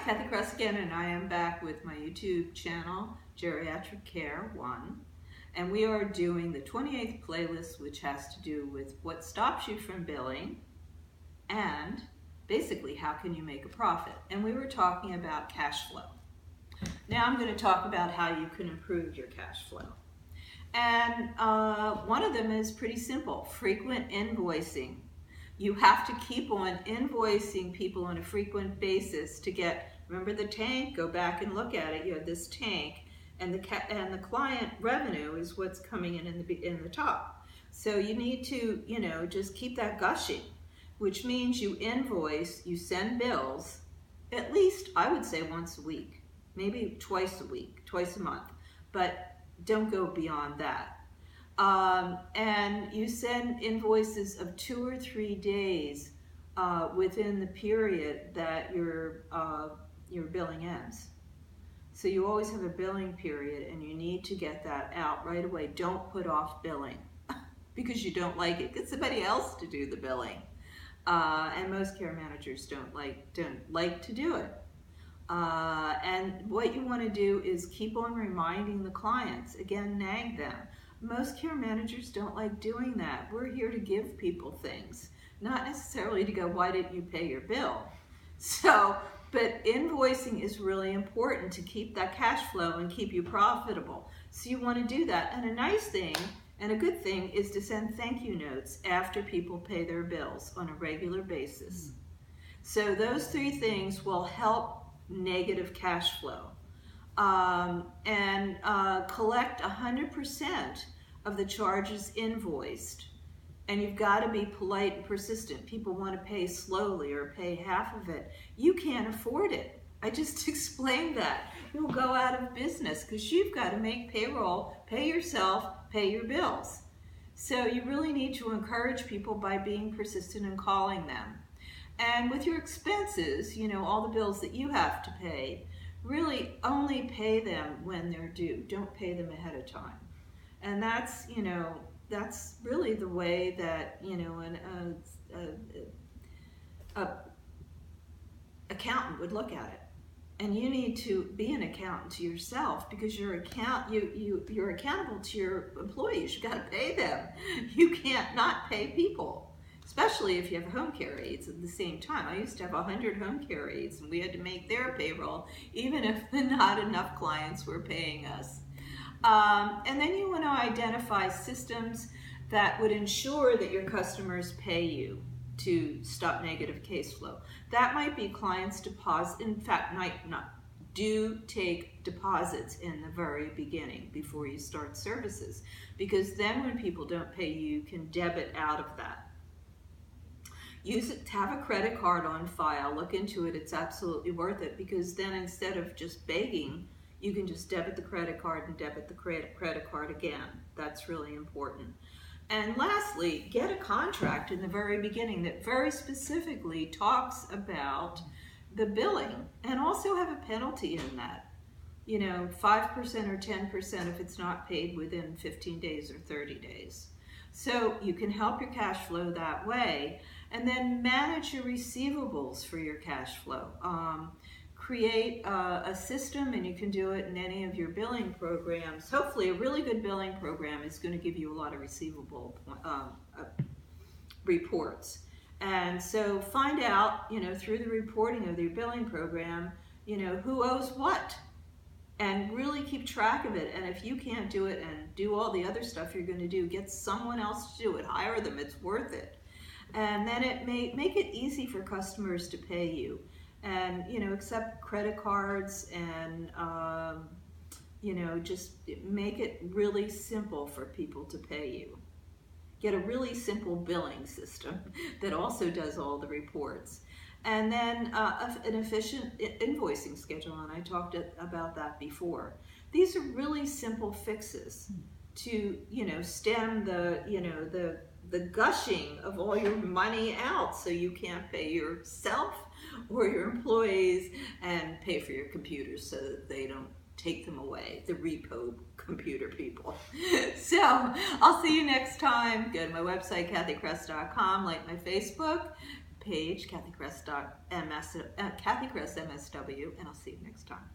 Cathy Cress again, and I am back with my YouTube channel, Geriatric Care 1. And we are doing the 28th playlist, which has to do with what stops you from billing and basically how can you make a profit. And we were talking about cash flow. Now I'm going to talk about how you can improve your cash flow. And one of them is pretty simple, frequent invoicing. You have to keep on invoicing people on a frequent basis to get, remember the tank? Go back and look at it. You have this tank, and the client revenue is what's coming in the top. So you need to, just keep that gushing, which means you invoice, you send bills, at least I would say once a week, maybe twice a week, twice a month, but don't go beyond that. And you send invoices of 2 or 3 days within the period that your billing ends. So you always have a billing period, and you need to get that out right away. Don't put off billing because you don't like it. Get somebody else to do the billing. And most care managers don't like to do it. And what you want to do is keep on reminding the clients, again, nag them. Most care managers don't like doing that. We're here to give people things, not necessarily to go, why didn't you pay your bill? So, but invoicing is really important to keep that cash flow and keep you profitable. So you want to do that. And a nice thing and a good thing is to send thank you notes after people pay their bills on a regular basis. So those 3 things will help negative cash flow. Collect 100% of the charges invoiced. And you've got to be polite and persistent. People want to pay slowly or pay half of it. You can't afford it. I just explained that. You'll go out of business because you've got to make payroll, pay yourself, pay your bills. So you really need to encourage people by being persistent and calling them. And with your expenses, all the bills that you have to pay, really only pay them when they're due. Don't pay them ahead of time. And that's, that's really the way that, an accountant would look at it. And you need to be an accountant to yourself because you're accountable to your employees. You got to pay them. You can't not pay people, especially if you have home care aides at the same time. I used to have 100 home care aides, and we had to make their payroll, even if not enough clients were paying us. And then you want to identify systems that would ensure that your customers pay you to stop negative case flow. That might be clients deposit. In fact, do take deposits in the very beginning before you start services, because then when people don't pay you, you can debit out of that. Use it to have a credit card on file. Look into it. It's absolutely worth it, because then instead of just begging, you can just debit the credit card and debit the credit card again. That's really important. And lastly, get a contract in the very beginning that very specifically talks about the billing, and also have a penalty in that. 5% or 10% if it's not paid within 15 days or 30 days. So you can help your cash flow that way. And then manage your receivables for your cash flow. Create a system, and you can do it in any of your billing programs. Hopefully a really good billing program is going to give you a lot of receivable reports. And so find out, through the reporting of your billing program, who owes what, and really keep track of it. And if you can't do it and do all the other stuff you're going to do, get someone else to do it. Hire them. It's worth it. And then it may make it easy for customers to pay you. And, accept credit cards, and, just make it really simple for people to pay you. Get a really simple billing system that also does all the reports. And then an efficient invoicing schedule, and I talked about that before. These are really simple fixes to, stem the gushing of all your money out, so you can't pay yourself or your employees, and pay for your computers so that they don't take them away, the repo computer people. So I'll see you next time. Go to my website, cathycress.com, like my Facebook, page, Cathy Cress MSW, and I'll see you next time.